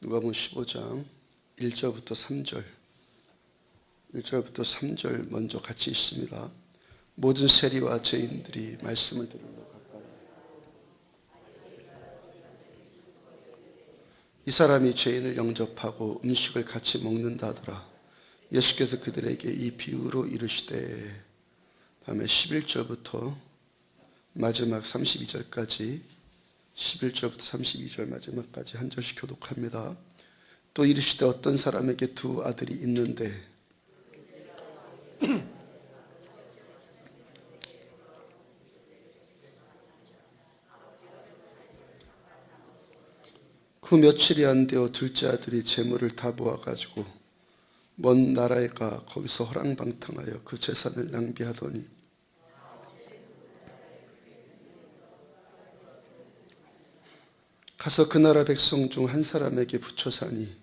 누가복음 15장 1절부터 3절 1절부터 3절 먼저 같이 있습니다. 모든 세리와 죄인들이 말씀을 들으러 가까이 이 사람이 죄인을 영접하고 음식을 같이 먹는다 하더라. 예수께서 그들에게 이 비유로 이르시되, 다음에 11절부터 마지막 32절까지 11절부터 32절 마지막까지 한 절씩 교독합니다. 또 이르시되 어떤 사람에게 두 아들이 있는데 그 며칠이 안 되어 둘째 아들이 재물을 다 모아가지고 먼 나라에 가 거기서 허랑방탕하여 그 재산을 낭비하더니 가서 그 나라 백성 중 한 사람에게 붙여 사니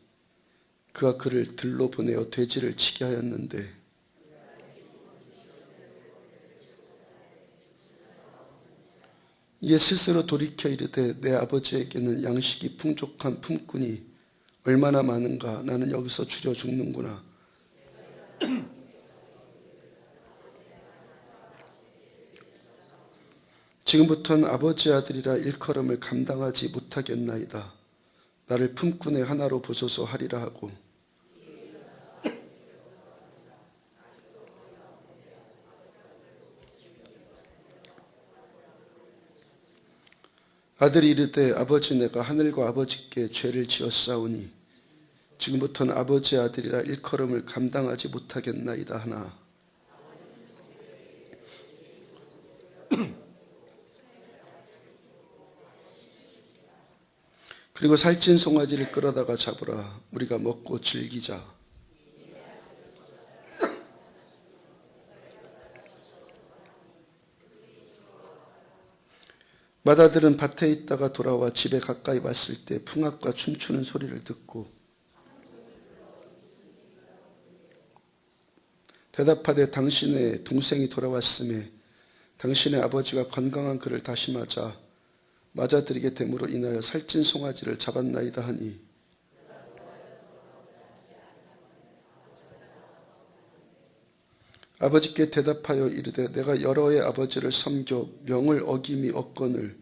그가 그를 들로 보내어 돼지를 치게 하였는데 이에 스스로 돌이켜 이르되 내 아버지에게는 양식이 풍족한 품꾼이 얼마나 많은가. 나는 여기서 줄여 죽는구나. 지금부터는 아버지 아들이라 일컬음을 감당하지 못하겠나이다. 나를 품꾼의 하나로 보소서 하리라 하고 아들이 이르되 아버지 내가 하늘과 아버지께 죄를 지었사오니 지금부터는 아버지 아들이라 일컬음을 감당하지 못하겠나이다 하나 그리고 살찐 송아지를 끌어다가 잡으라. 우리가 먹고 즐기자. 맏아들은 밭에 있다가 돌아와 집에 가까이 왔을 때 풍악과 춤추는 소리를 듣고 대답하되 당신의 동생이 돌아왔음에 당신의 아버지가 건강한 그를 다시 맞아들이게 됨으로 인하여 살찐 송아지를 잡았나이다 하니 아버지께 대답하여 이르되 내가 여러의 아버지를 섬겨 명을 어김이 없거늘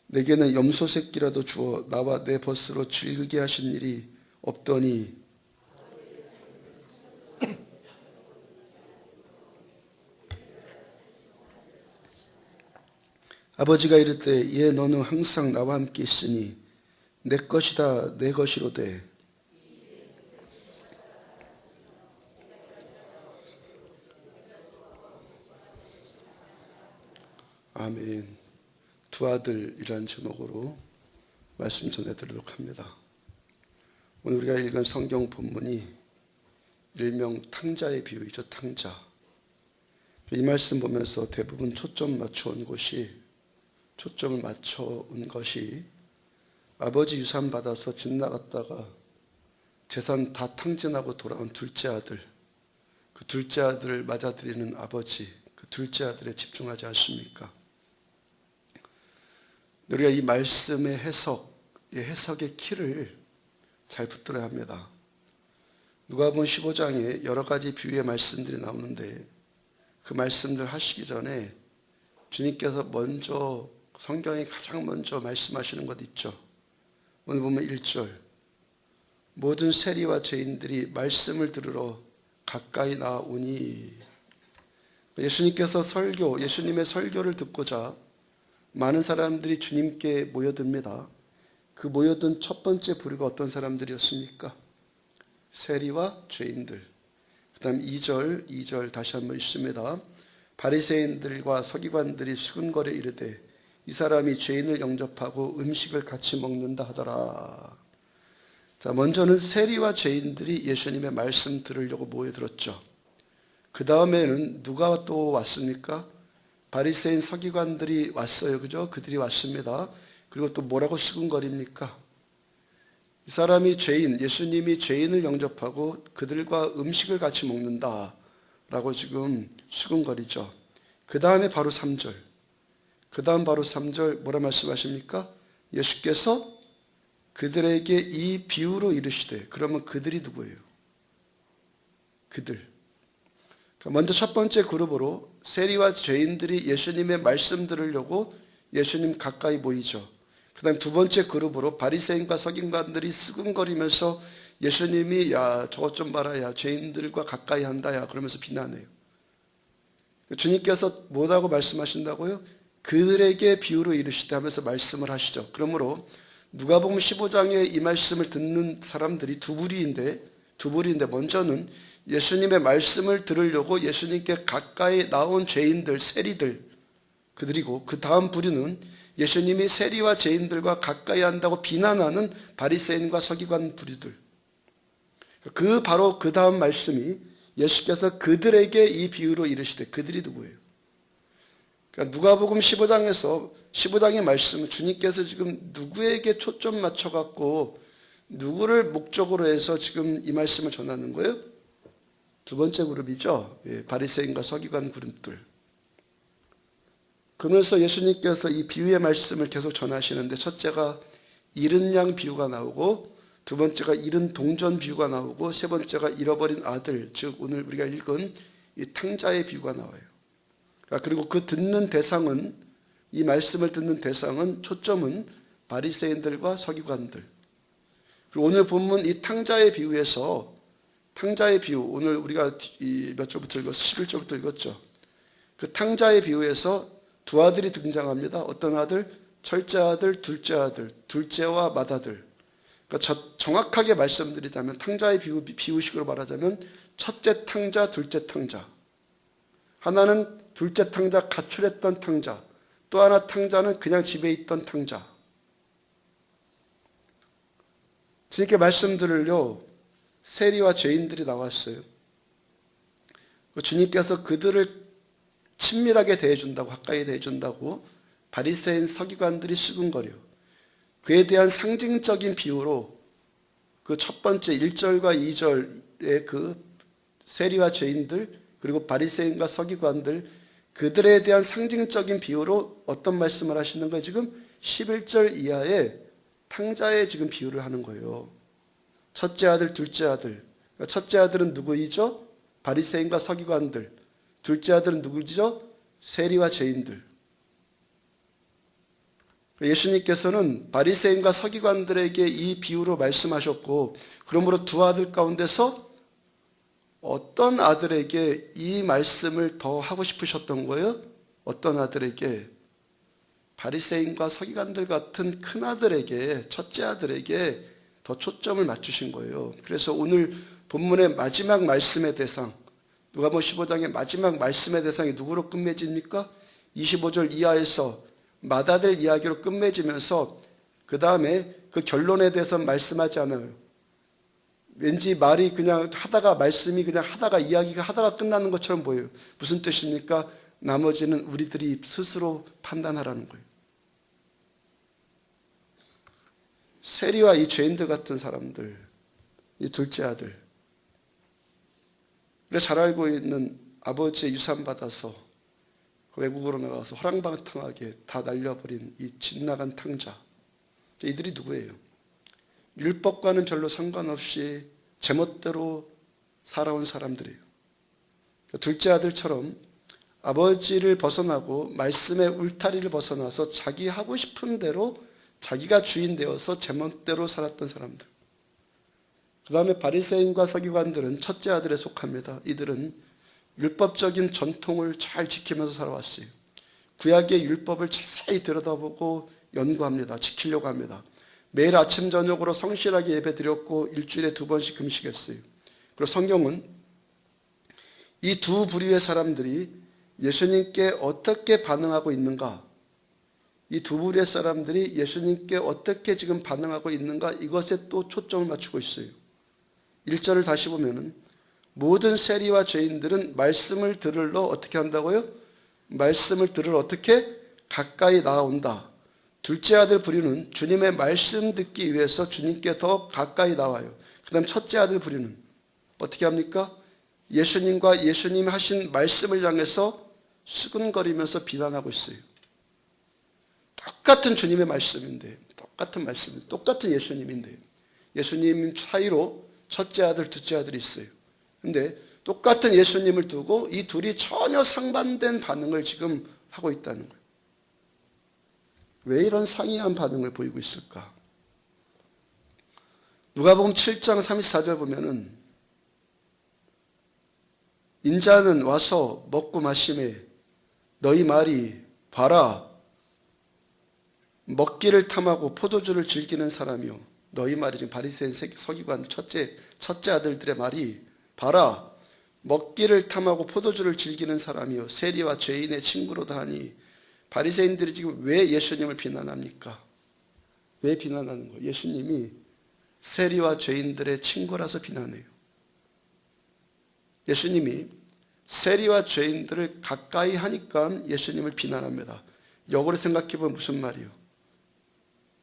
내게는 염소 새끼라도 주어 나와 내 벗으로 즐기게 하신 일이 없더니 아버지가 이르되 예 너는 항상 나와 함께 있으니 내 것이다 내 것이로되 아멘. 두 아들이라는 제목으로 말씀 전해드리도록 합니다. 오늘 우리가 읽은 성경 본문이 일명 탕자의 비유이죠. 탕자. 이 말씀 보면서 대부분 초점을 맞춰온 것이 아버지 유산 받아서 집 나갔다가 재산 다 탕진하고 돌아온 둘째 아들, 그 둘째 아들을 맞아들이는 아버지, 그 둘째 아들에 집중하지 않습니까? 우리가 이 말씀의 해석의 키를 잘 붙들어야 합니다. 누가복음 15장에 여러 가지 비유의 말씀들이 나오는데 그 말씀들 하시기 전에 주님께서 먼저 성경에 가장 먼저 말씀하시는 것 있죠. 오늘 보면 1절 모든 세리와 죄인들이 말씀을 들으러 가까이 나오니 예수님께서 예수님의 설교를 듣고자 많은 사람들이 주님께 모여듭니다. 그 모여든 첫 번째 부류가 어떤 사람들이었습니까? 세리와 죄인들. 그 다음 2절 다시 한번 읽습니다. 바리새인들과 서기관들이 수근거려 이르되 이 사람이 죄인을 영접하고 음식을 같이 먹는다 하더라. 자, 먼저는 세리와 죄인들이 예수님의 말씀 들으려고 모여들었죠. 그 다음에는 누가 또 왔습니까? 바리새인 서기관들이 왔어요. 그죠? 그들이 왔습니다. 그리고 또 뭐라고 수근거립니까? 이 사람이 예수님이 죄인을 영접하고 그들과 음식을 같이 먹는다 라고 지금 수근거리죠. 그 다음에 바로 3절 뭐라 말씀하십니까? 예수께서 그들에게 이 비유로 이르시되. 그러면 그들이 누구예요? 그들. 먼저 첫 번째 그룹으로 세리와 죄인들이 예수님의 말씀 들으려고 예수님 가까이 모이죠. 그 다음 두 번째 그룹으로 바리새인과 서기관들이 쓰근거리면서 예수님이 야 저것 좀 봐라, 야 죄인들과 가까이 한다, 야 그러면서 비난해요. 주님께서 뭐라고 말씀하신다고요? 그들에게 비유로 이르시되 하면서 말씀을 하시죠. 그러므로 누가복음 15장에 이 말씀을 듣는 사람들이 두 부류인데 먼저는 예수님의 말씀을 들으려고 예수님께 가까이 나온 죄인들, 세리들, 그들이고 그 다음 부류는 예수님이 세리와 죄인들과 가까이 한다고 비난하는 바리새인과 서기관 부류들. 바로 그 다음 말씀이 예수께서 그들에게 이 비유로 이르시되. 그들이 누구예요? 그러니까 누가복음 15장의 말씀은 주님께서 지금 누구에게 초점 맞춰갖고 누구를 목적으로 해서 지금 이 말씀을 전하는 거예요? 두 번째 그룹이죠. 바리새인과 서기관 그룹들. 그러면서 예수님께서 이 비유의 말씀을 계속 전하시는데 첫째가 잃은 양 비유가 나오고 두 번째가 잃은 동전 비유가 나오고 세 번째가 잃어버린 아들, 즉 오늘 우리가 읽은 이 탕자의 비유가 나와요. 그리고 그 듣는 대상은, 이 말씀을 듣는 대상은, 초점은 바리새인들과 서기관들. 그리고 오늘 본문 이 탕자의 비유에서, 탕자의 비유, 오늘 우리가 몇 절부터 읽었어? 11절부터 읽었죠. 그 탕자의 비유에서 두 아들이 등장합니다. 어떤 아들? 첫째 아들, 둘째 아들, 둘째와 맏아들. 그러니까 정확하게 말씀드리자면 탕자의 비유식으로 말하자면 첫째 탕자, 둘째 탕자. 하나는 둘째 탕자, 가출했던 탕자. 또 하나 탕자는 그냥 집에 있던 탕자. 주님께 말씀 들으려 세리와 죄인들이 나왔어요. 주님께서 그들을 친밀하게 대해준다고, 가까이 대해준다고 바리새인 서기관들이 수군거려. 그에 대한 상징적인 비유로 그 첫 번째 1절과 2절의 그 세리와 죄인들 그리고 바리새인과 서기관들, 그들에 대한 상징적인 비유로 어떤 말씀을 하시는 거예요? 지금 11절 이하에 탕자의 지금 비유를 하는 거예요. 첫째 아들, 둘째 아들. 첫째 아들은 누구이죠? 바리새인과 서기관들. 둘째 아들은 누구죠? 세리와 죄인들. 예수님께서는 바리새인과 서기관들에게 이 비유로 말씀하셨고, 그러므로 두 아들 가운데서 어떤 아들에게 이 말씀을 더 하고 싶으셨던 거예요? 어떤 아들에게? 바리새인과 서기관들 같은 큰 아들에게, 첫째 아들에게 더 초점을 맞추신 거예요. 그래서 오늘 본문의 마지막 말씀의 대상, 누가복음 15장의 마지막 말씀의 대상이 누구로 끝맺습니까? 25절 이하에서 맏아들 이야기로 끝맺으면서 그 다음에 그 결론에 대해서 말씀하지 않아요. 왠지 말이 그냥 하다가, 말씀이 그냥 하다가, 이야기가 하다가 끝나는 것처럼 보여요. 무슨 뜻입니까? 나머지는 우리들이 스스로 판단하라는 거예요. 세리와 이 죄인들 같은 사람들, 이 둘째 아들, 우리가 잘 알고 있는 아버지의 유산 받아서 외국으로 나가서 허랑방탕하게 다 날려버린 이 집 나간 탕자, 이들이 누구예요? 율법과는 별로 상관없이 제멋대로 살아온 사람들이에요. 둘째 아들처럼 아버지를 벗어나고 말씀의 울타리를 벗어나서 자기 하고 싶은 대로 자기가 주인 되어서 제멋대로 살았던 사람들. 그 다음에 바리새인과 서기관들은 첫째 아들에 속합니다. 이들은 율법적인 전통을 잘 지키면서 살아왔어요. 구약의 율법을 자세히 들여다보고 연구합니다. 지키려고 합니다. 매일 아침 저녁으로 성실하게 예배드렸고 일주일에 2번씩 금식했어요. 그리고 성경은 이 두 부류의 사람들이 예수님께 어떻게 반응하고 있는가, 이 두 부류의 사람들이 예수님께 어떻게 지금 반응하고 있는가, 이것에 또 초점을 맞추고 있어요. 1절을 다시 보면은 모든 세리와 죄인들은 말씀을 들으러 어떻게 한다고요? 말씀을 들으러 어떻게? 가까이 나아온다. 둘째 아들 부류는 주님의 말씀 듣기 위해서 주님께 더 가까이 나와요. 그 다음 첫째 아들 부류는 어떻게 합니까? 예수님과 예수님이 하신 말씀을 향해서 수근거리면서 비난하고 있어요. 똑같은 주님의 말씀인데, 똑같은 말씀, 똑같은 예수님인데요. 예수님 사이로 첫째 아들, 둘째 아들이 있어요. 근데 똑같은 예수님을 두고 이 둘이 전혀 상반된 반응을 지금 하고 있다는 거예요. 왜 이런 상이한 반응을 보이고 있을까? 누가복음 7장 34절 보면은 인자는 와서 먹고 마시매 너희 말이 봐라 먹기를 탐하고 포도주를 즐기는 사람이요 너희 말이 지금 바리새인 서기관 첫째 아들들의 말이 봐라 먹기를 탐하고 포도주를 즐기는 사람이요 세리와 죄인의 친구로다 하니 바리새인들이 지금 왜 예수님을 비난합니까? 왜 비난하는 거예요? 예수님이 세리와 죄인들의 친구라서 비난해요. 예수님이 세리와 죄인들을 가까이 하니까 예수님을 비난합니다. 역으로 생각해 보면 무슨 말이에요?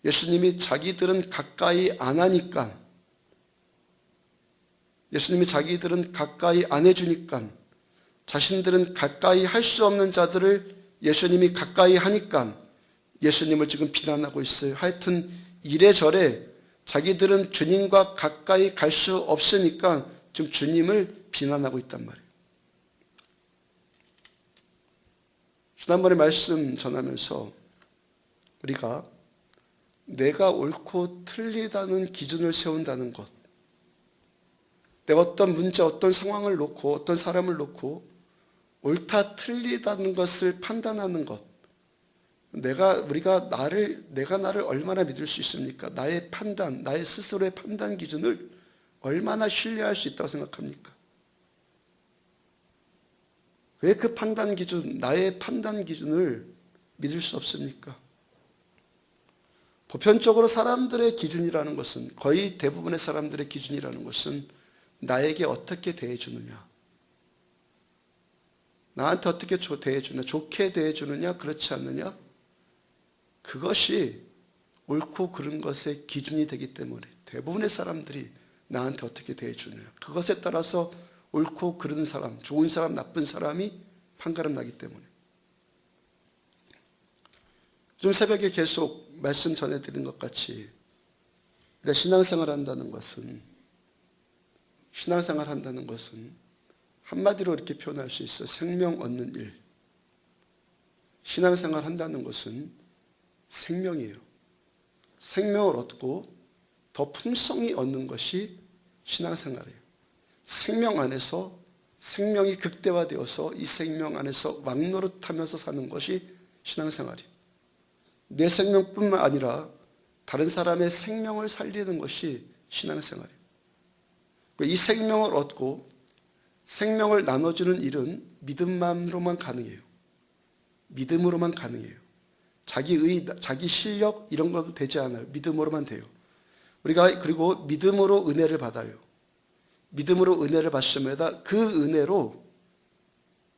예수님이 자기들은 가까이 안 하니까, 예수님이 자기들은 가까이 안 해주니까, 자신들은 가까이 할 수 없는 자들을 예수님이 가까이 하니까 예수님을 지금 비난하고 있어요. 하여튼 이래저래 자기들은 주님과 가까이 갈 수 없으니까 지금 주님을 비난하고 있단 말이에요. 지난번에 말씀 전하면서 우리가 내가 옳고 틀리다는 기준을 세운다는 것, 내가 어떤 문제, 어떤 상황을 놓고 어떤 사람을 놓고 옳다 틀리다는 것을 판단하는 것, 내가 나를 얼마나 믿을 수 있습니까? 나의 판단, 나의 스스로의 판단 기준을 얼마나 신뢰할 수 있다고 생각합니까? 왜 그 판단 기준, 나의 판단 기준을 믿을 수 없습니까? 보편적으로 사람들의 기준이라는 것은, 거의 대부분의 사람들의 기준이라는 것은 나에게 어떻게 대해주느냐, 나한테 어떻게 대해주느냐, 좋게 대해주느냐, 그렇지 않느냐, 그것이 옳고 그른 것의 기준이 되기 때문에 대부분의 사람들이 나한테 어떻게 대해주느냐, 그것에 따라서 옳고 그른 사람, 좋은 사람, 나쁜 사람이 판가름 나기 때문에. 좀 새벽에 계속 말씀 전해드린 것 같이 신앙생활 한다는 것은 한마디로 이렇게 표현할 수 있어. 생명 얻는 일. 신앙생활 한다는 것은 생명이에요. 생명을 얻고 더 풍성히 얻는 것이 신앙생활이에요. 생명 안에서 생명이 극대화되어서 이 생명 안에서 왕노릇하면서 사는 것이 신앙생활이에요. 내 생명뿐만 아니라 다른 사람의 생명을 살리는 것이 신앙생활이에요. 이 생명을 얻고 생명을 나눠주는 일은 믿음만으로만 가능해요. 믿음으로만 가능해요. 자기 실력 이런 것도 되지 않아요. 믿음으로만 돼요. 우리가 그리고 믿음으로 은혜를 받아요. 믿음으로 은혜를 받습니다. 그 은혜로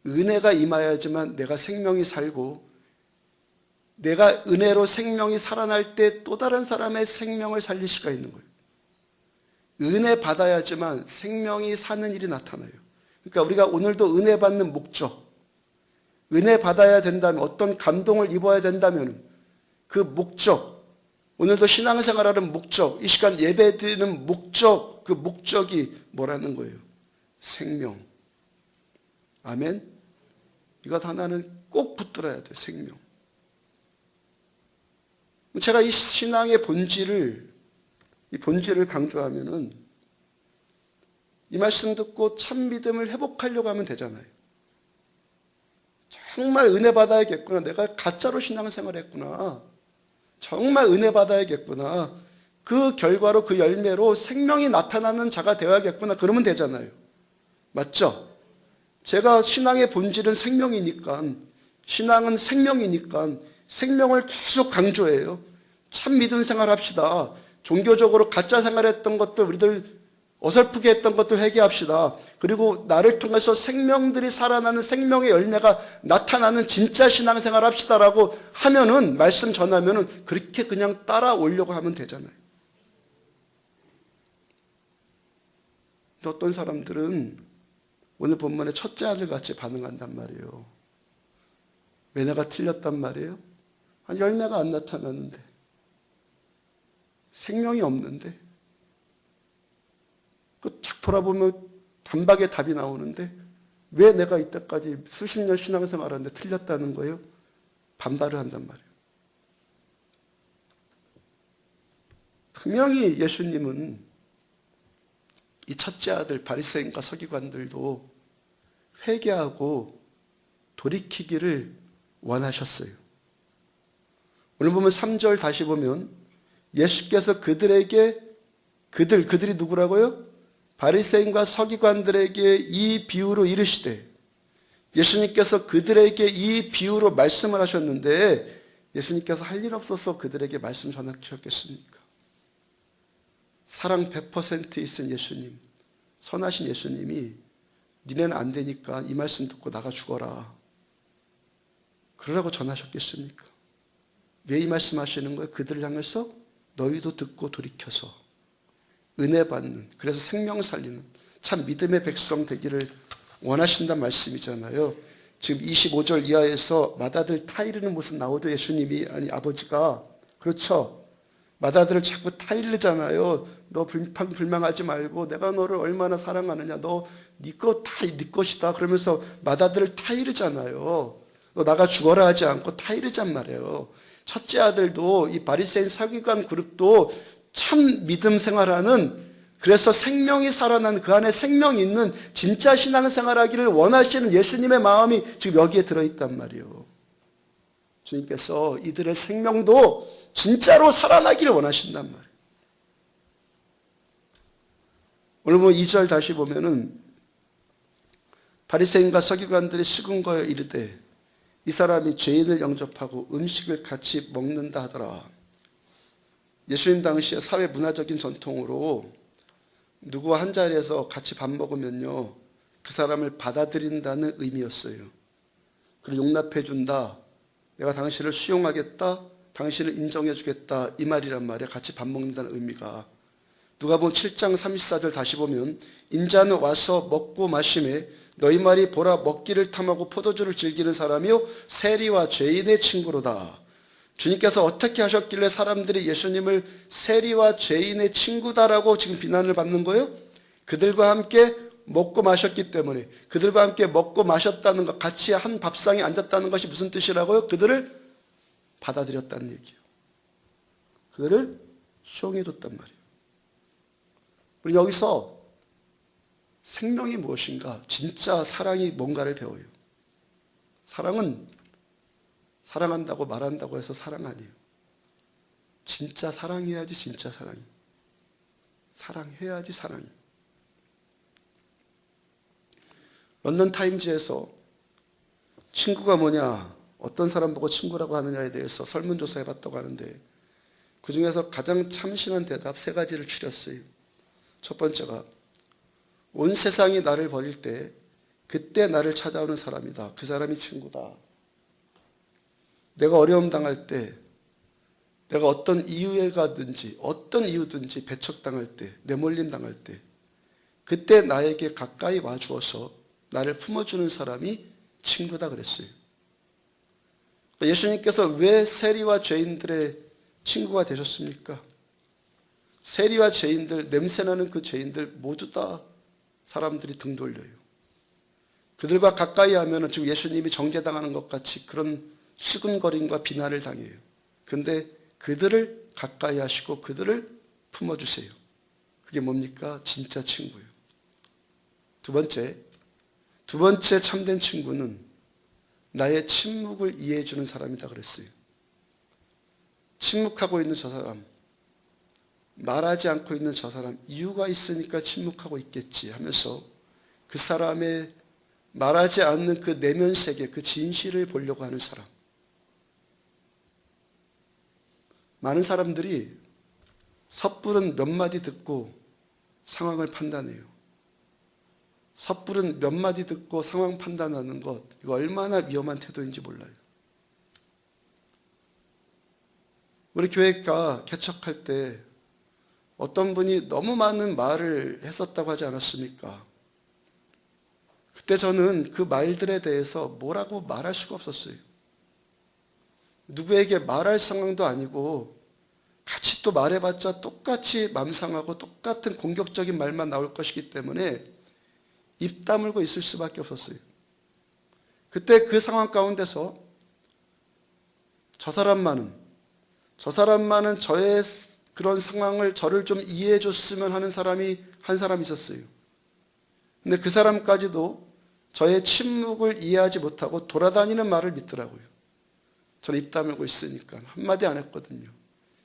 은혜가 임하여야지만 내가 생명이 살고 내가 은혜로 생명이 살아날 때 또 다른 사람의 생명을 살릴 수가 있는 거예요. 은혜 받아야지만 생명이 사는 일이 나타나요. 그러니까 우리가 오늘도 은혜 받는 목적, 은혜 받아야 된다면, 어떤 감동을 입어야 된다면 그 목적, 오늘도 신앙생활하는 목적, 이 시간 예배드리는 목적, 그 목적이 뭐라는 거예요? 생명. 아멘? 이것 하나는 꼭 붙들어야 돼요. 생명. 제가 이 신앙의 본질을 강조하면은 이 말씀 듣고 참 믿음을 회복하려고 하면 되잖아요. 정말 은혜 받아야겠구나. 내가 가짜로 신앙생활 했구나. 정말 은혜 받아야겠구나. 그 결과로, 그 열매로 생명이 나타나는 자가 되어야겠구나. 그러면 되잖아요. 맞죠? 제가 신앙의 본질은 생명이니까, 신앙은 생명이니까 생명을 계속 강조해요. 참 믿음 생활 합시다. 종교적으로 가짜 생활했던 것들, 우리들 어설프게 했던 것들 회개합시다. 그리고 나를 통해서 생명들이 살아나는 생명의 열매가 나타나는 진짜 신앙생활 합시다라고 하면은, 말씀 전하면은 그렇게 그냥 따라오려고 하면 되잖아요. 어떤 사람들은 오늘 본문에 첫째 아들 같이 반응한단 말이에요. 왜 내가 틀렸단 말이에요? 열매가 안 나타나는데. 생명이 없는데 쫙 돌아보면 단박에 답이 나오는데 왜 내가 이때까지 수십 년 신앙생활하는데 틀렸다는 거예요? 반발을 한단 말이에요. 분명히 예수님은 이 첫째 아들 바리새인과 서기관들도 회개하고 돌이키기를 원하셨어요. 오늘 보면 3절 다시 보면 예수께서 그들에게 그들이 누구라고요? 바리새인과 서기관들에게 이 비유로 이르시되, 예수님께서 그들에게 이 비유로 말씀을 하셨는데 예수님께서 할 일 없어서 그들에게 말씀 전하셨겠습니까? 사랑 100% 있은 예수님, 선하신 예수님이 니네는 안 되니까 이 말씀 듣고 나가 죽어라, 그러라고 전하셨겠습니까? 왜 이 말씀 하시는 거예요? 그들을 향해서 너희도 듣고 돌이켜서 은혜 받는, 그래서 생명 살리는 참 믿음의 백성 되기를 원하신다는 말씀이잖아요. 지금 25절 이하에서 맏아들 타이르는 모습 나오죠. 예수님이, 아니 아버지가, 그렇죠, 맏아들을 자꾸 타이르잖아요. 너 불평하지 말고 내가 너를 얼마나 사랑하느냐, 너 네 것이다 그러면서 맏아들을 타이르잖아요. 너 나가 죽어라 하지 않고 타이르잔 말이에요. 첫째 아들도 이 바리새인 서기관 그룹도 참 믿음 생활하는, 그래서 생명이 살아난 그 안에 생명이 있는 진짜 신앙생활하기를 원하시는 예수님의 마음이 지금 여기에 들어있단 말이에요. 주님께서 이들의 생명도 진짜로 살아나기를 원하신단 말이에요. 오늘 보면 2절 다시 보면은 바리새인과 서기관들이 식은 거에 이르되 이 사람이 죄인을 영접하고 음식을 같이 먹는다 하더라. 예수님 당시에 사회 문화적인 전통으로 누구와 한 자리에서 같이 밥 먹으면요, 그 사람을 받아들인다는 의미였어요. 그리고 용납해 준다, 내가 당신을 수용하겠다, 당신을 인정해 주겠다, 이 말이란 말이에요. 같이 밥 먹는다는 의미가. 누가복음 7장 34절 다시 보면 인자는 와서 먹고 마시매 너희 말이 보라, 먹기를 탐하고 포도주를 즐기는 사람이요 세리와 죄인의 친구로다. 주님께서 어떻게 하셨길래 사람들이 예수님을 세리와 죄인의 친구다라고 지금 비난을 받는 거예요? 그들과 함께 먹고 마셨기 때문에, 그들과 함께 먹고 마셨다는 것, 같이 한 밥상에 앉았다는 것이 무슨 뜻이라고요? 그들을 받아들였다는 얘기예요. 그들을 수용해줬단 말이에요. 우리 여기서 생명이 무엇인가, 진짜 사랑이 뭔가를 배워요. 사랑은 사랑한다고 말한다고 해서 사랑 아니에요. 진짜 사랑해야지 진짜 사랑이에요. 사랑해야지 사랑이에요. 런던 타임즈에서 친구가 뭐냐, 어떤 사람 보고 친구라고 하느냐에 대해서 설문조사 해봤다고 하는데 그 중에서 가장 참신한 대답 3가지를 추렸어요. 첫 번째가 온 세상이 나를 버릴 때 그때 나를 찾아오는 사람이다. 그 사람이 친구다. 내가 어려움 당할 때, 내가 어떤 이유에 가든지 어떤 이유든지 배척당할 때, 내몰림 당할 때 그때 나에게 가까이 와주어서 나를 품어주는 사람이 친구다 그랬어요. 예수님께서 왜 세리와 죄인들의 친구가 되셨습니까? 세리와 죄인들, 냄새나는 그 죄인들 모두 다 사람들이 등 돌려요. 그들과 가까이 하면 지금 예수님이 정죄당하는 것 같이 그런 수근거림과 비난을 당해요. 그런데 그들을 가까이 하시고 그들을 품어주세요. 그게 뭡니까? 진짜 친구예요. 두 번째 참된 친구는 나의 침묵을 이해해 주는 사람이다 그랬어요. 침묵하고 있는 저 사람, 말하지 않고 있는 저 사람, 이유가 있으니까 침묵하고 있겠지 하면서 그 사람의 말하지 않는 그 내면 세계, 그 진실을 보려고 하는 사람. 많은 사람들이 섣부른 몇 마디 듣고 상황을 판단해요. 섣부른 몇 마디 듣고 상황 판단하는 것, 이거 얼마나 위험한 태도인지 몰라요. 우리 교회가 개척할 때 어떤 분이 너무 많은 말을 했었다고 하지 않았습니까? 그때 저는 그 말들에 대해서 뭐라고 말할 수가 없었어요. 누구에게 말할 상황도 아니고 같이 또 말해봤자 똑같이 맘상하고 똑같은 공격적인 말만 나올 것이기 때문에 입 다물고 있을 수밖에 없었어요. 그때 그 상황 가운데서 저 사람만은 저의 그런 상황을 저를 좀 이해해 줬으면 하는 사람이 한 사람 있었어요. 근데 그 사람까지도 저의 침묵을 이해하지 못하고 돌아다니는 말을 믿더라고요. 저는 입 다물고 있으니까 한마디 안 했거든요.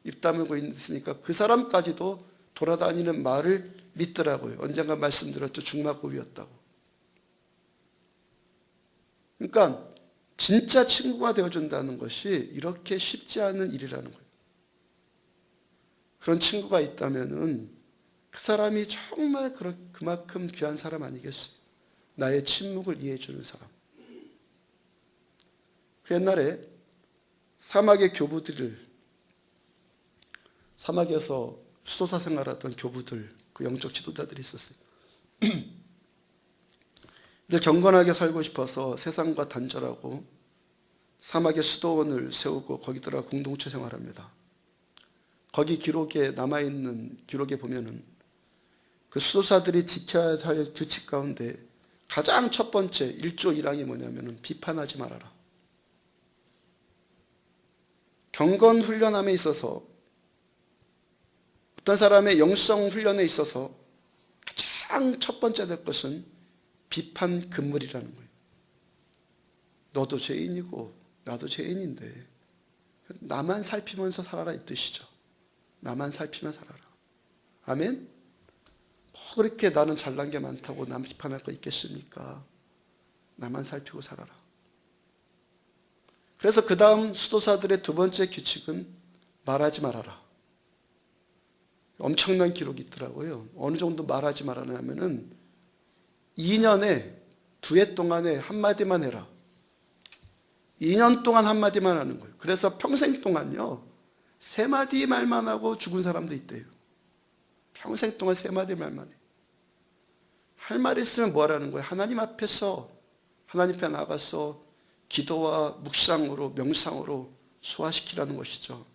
입 다물고 있으니까 그 사람까지도 돌아다니는 말을 믿더라고요. 언젠가 말씀드렸죠. 중마고위였다고. 그러니까 진짜 친구가 되어준다는 것이 이렇게 쉽지 않은 일이라는 거예요. 그런 친구가 있다면은 그 사람이 정말 그만큼 귀한 사람 아니겠어요? 나의 침묵을 이해해주는 사람. 그 옛날에 사막의 교부들을, 사막에서 수도사 생활하던 교부들, 그 영적 지도자들이 있었어요. 경건하게 살고 싶어서 세상과 단절하고 사막에 수도원을 세우고 거기다가 공동체 생활합니다. 거기 기록에 남아있는 기록에 보면은 그 수도사들이 지켜야 할 규칙 가운데 가장 첫 번째 1조 1항이 뭐냐면은 비판하지 말아라. 경건 훈련함에 있어서 어떤 사람의 영성 훈련에 있어서 가장 첫 번째 될 것은 비판 금물이라는 거예요. 너도 죄인이고 나도 죄인인데 나만 살피면서 살아라 이 뜻이죠. 나만 살피며 살아라. 아멘? 뭐 그렇게 나는 잘난 게 많다고 남 비판할 거 있겠습니까? 나만 살피고 살아라. 그래서 그 다음 수도사들의 두 번째 규칙은 말하지 말아라. 엄청난 기록이 있더라고요. 어느 정도 말하지 말아냐면은 2년에 2해 동안에 한마디만 해라. 2년 동안 한마디만 하는 거예요. 그래서 평생 동안요 3마디 말만 하고 죽은 사람도 있대요. 평생 동안 3마디 말만 해. 할 말 있으면 뭐 하라는 거예요? 하나님 앞에서, 하나님 앞에 나가서 기도와 묵상으로, 명상으로 소화시키라는 것이죠.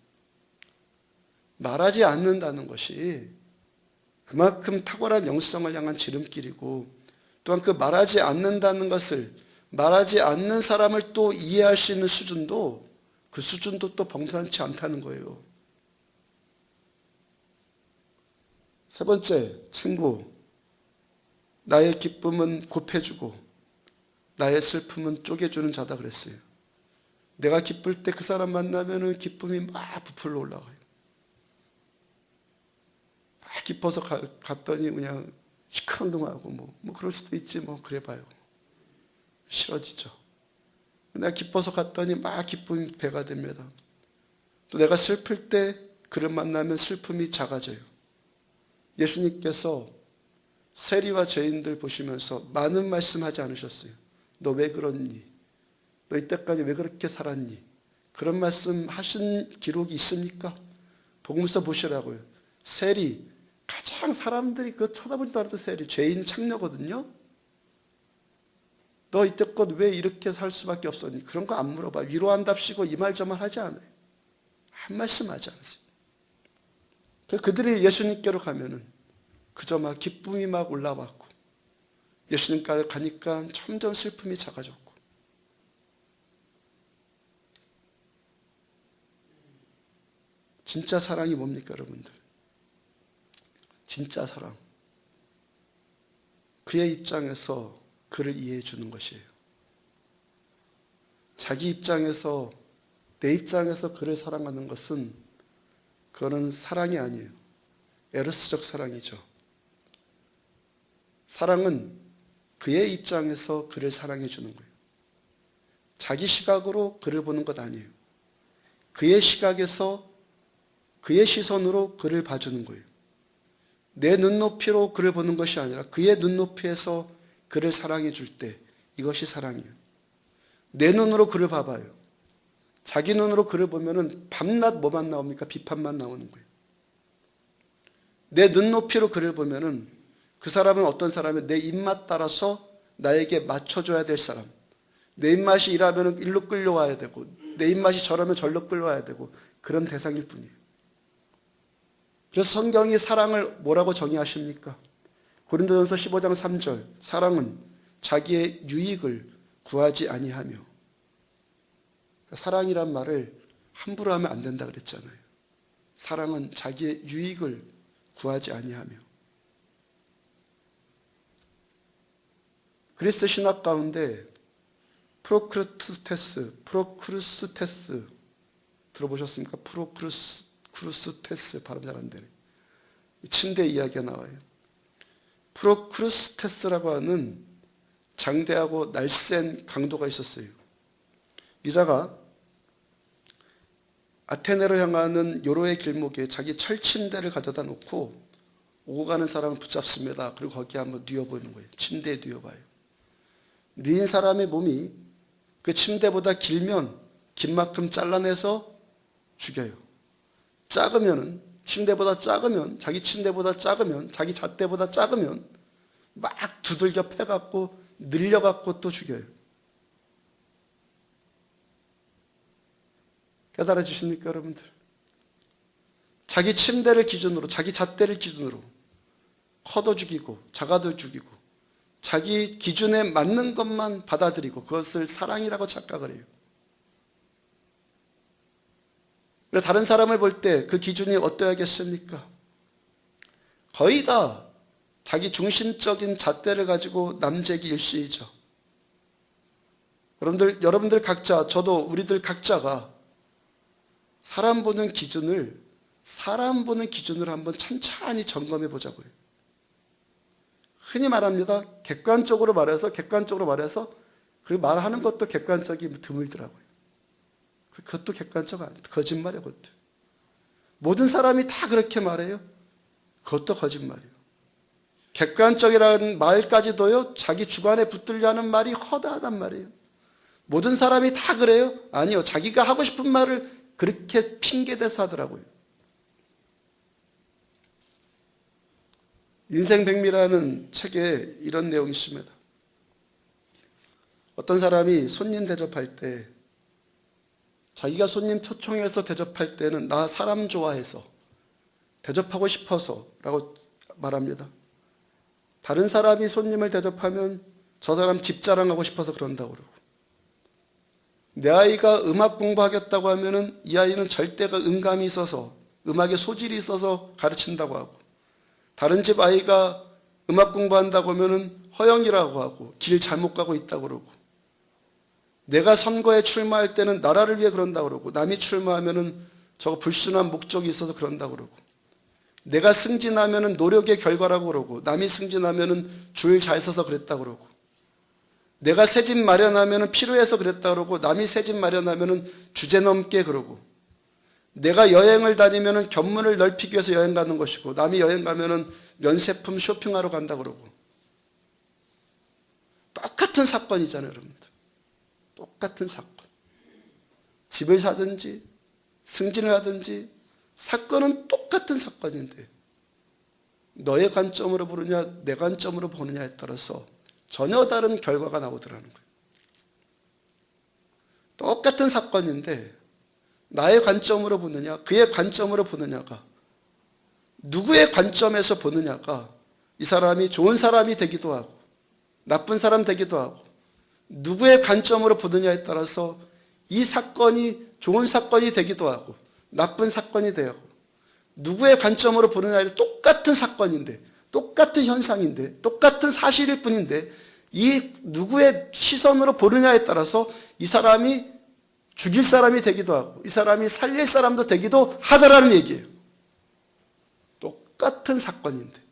말하지 않는다는 것이 그만큼 탁월한 영성을 향한 지름길이고, 또한 그 말하지 않는다는 것을, 말하지 않는 사람을 또 이해할 수 있는 수준도, 그 수준도 또 범상치 않다는 거예요. 세 번째, 친구. 나의 기쁨은 곱해주고 나의 슬픔은 쪼개주는 자다 그랬어요. 내가 기쁠 때 그 사람 만나면 기쁨이 막 부풀러 올라가요. 막 기뻐서 갔더니 그냥 시큰둥하고 뭐 그럴 수도 있지 뭐 그래봐요. 싫어지죠. 내가 기뻐서 갔더니 막 기쁨이 배가 됩니다. 또 내가 슬플 때 그를 만나면 슬픔이 작아져요. 예수님께서 세리와 죄인들 보시면서 많은 말씀하지 않으셨어요. 너 왜 그렇니? 너 이때까지 왜 그렇게 살았니? 그런 말씀 하신 기록이 있습니까? 복음서 보시라고요. 세리, 가장 사람들이 그 쳐다보지도 않았던 세리, 죄인 창녀거든요. 너 이때껏 왜 이렇게 살 수밖에 없었니? 그런 거 안 물어봐. 위로한답시고 이 말 저 말 하지 않아요. 한 말씀 하지 않으세요. 그들이 예수님께로 가면은 그저 막 기쁨이 막 올라왔고, 예수님께로 가니까 점점 슬픔이 작아졌고. 진짜 사랑이 뭡니까, 여러분들? 진짜 사랑. 그의 입장에서 그를 이해해 주는 것이에요. 자기 입장에서, 내 입장에서 그를 사랑하는 것은 그거는 사랑이 아니에요. 에로스적 사랑이죠. 사랑은 그의 입장에서 그를 사랑해 주는 거예요. 자기 시각으로 그를 보는 것 아니에요. 그의 시각에서, 그의 시선으로 그를 봐주는 거예요. 내 눈높이로 그를 보는 것이 아니라 그의 눈높이에서 그를 사랑해 줄 때 이것이 사랑이에요. 내 눈으로 그를 봐봐요. 자기 눈으로 그를 보면은 밤낮 뭐만 나옵니까? 비판만 나오는 거예요. 내 눈높이로 그를 보면은 그 사람은 어떤 사람이에요? 내 입맛 따라서 나에게 맞춰줘야 될 사람. 내 입맛이 이라면 일로 끌려와야 되고, 내 입맛이 저라면 절로 끌려와야 되고, 그런 대상일 뿐이에요. 그래서 성경이 사랑을 뭐라고 정의하십니까? 고린도전서 15장 3절, 사랑은 자기의 유익을 구하지 아니하며. 그러니까 사랑이란 말을 함부로 하면 안 된다 그랬잖아요. 사랑은 자기의 유익을 구하지 아니하며. 그리스 신학 가운데 프로크루스테스 들어보셨습니까? 프로크루스테스 발음 잘 안 되네. 침대 이야기가 나와요. 프로크루스테스라고 하는 장대하고 날쌘 강도가 있었어요. 이자가 아테네로 향하는 요로의 길목에 자기 철침대를 가져다 놓고 오고 가는 사람을 붙잡습니다. 그리고 거기에 한번 뉘어보는 거예요. 침대에 뉘어봐요. 뉘인 사람의 몸이 그 침대보다 길면 긴 만큼 잘라내서 죽여요. 작으면은, 침대보다 작으면, 자기 침대보다 작으면, 자기 잣대보다 작으면 막 두들겨 패갖고 늘려갖고 또 죽여요. 깨달아지십니까, 여러분들? 자기 침대를 기준으로, 자기 잣대를 기준으로 커도 죽이고 작아도 죽이고 자기 기준에 맞는 것만 받아들이고 그것을 사랑이라고 착각을 해요. 그래서 다른 사람을 볼 때 그 기준이 어떠하겠습니까? 거의 다 자기 중심적인 잣대를 가지고 남재기 일시이죠. 여러분들 각자, 저도 우리들 각자가 사람 보는 기준으로 한번 천천히 점검해 보자고요. 흔히 말합니다. 객관적으로 말해서 그리고 말하는 것도 객관적이 드물더라고요. 그것도 객관적 아니에요. 거짓말이에요, 그것도. 모든 사람이 다 그렇게 말해요. 그것도 거짓말이에요. 객관적이라는 말까지도요, 자기 주관에 붙들려 하는 말이 허다하단 말이에요. 모든 사람이 다 그래요? 아니요. 자기가 하고 싶은 말을 그렇게 핑계대서 하더라고요. 인생백미라는 책에 이런 내용이 있습니다. 어떤 사람이 손님 대접할 때 자기가 손님 초청해서 대접할 때는 나 사람 좋아해서 대접하고 싶어서 라고 말합니다. 다른 사람이 손님을 대접하면 저 사람 집 자랑하고 싶어서 그런다고 그러고, 내 아이가 음악 공부하겠다고 하면은 이 아이는 절대가 음감이 있어서 음악에 소질이 있어서 가르친다고 하고, 다른 집 아이가 음악 공부한다고 하면은 허영이라고 하고 길 잘못 가고 있다고 그러고, 내가 선거에 출마할 때는 나라를 위해 그런다고 그러고, 남이 출마하면은 저거 불순한 목적이 있어서 그런다고 그러고, 내가 승진하면은 노력의 결과라고 그러고, 남이 승진하면은 줄 잘 서서 그랬다고 그러고, 내가 새 집 마련하면은 필요해서 그랬다고 그러고, 남이 새 집 마련하면은 주제넘게 그러고, 내가 여행을 다니면은 견문을 넓히기 위해서 여행 가는 것이고, 남이 여행 가면은 면세품 쇼핑하러 간다고 그러고. 똑같은 사건이잖아요, 여러분들. 똑같은 사건. 집을 사든지 승진을 하든지 사건은 똑같은 사건인데 너의 관점으로 보느냐 내 관점으로 보느냐에 따라서 전혀 다른 결과가 나오더라는 거예요. 똑같은 사건인데 나의 관점으로 보느냐 그의 관점으로 보느냐가, 누구의 관점에서 보느냐가 이 사람이 좋은 사람이 되기도 하고 나쁜 사람 되기도 하고, 누구의 관점으로 보느냐에 따라서 이 사건이 좋은 사건이 되기도 하고 나쁜 사건이 되고, 누구의 관점으로 보느냐에 똑같은 사건인데 똑같은 현상인데 똑같은 사실일 뿐인데 이 누구의 시선으로 보느냐에 따라서 이 사람이 죽일 사람이 되기도 하고 이 사람이 살릴 사람도 되기도 하더라는 얘기예요. 똑같은 사건인데.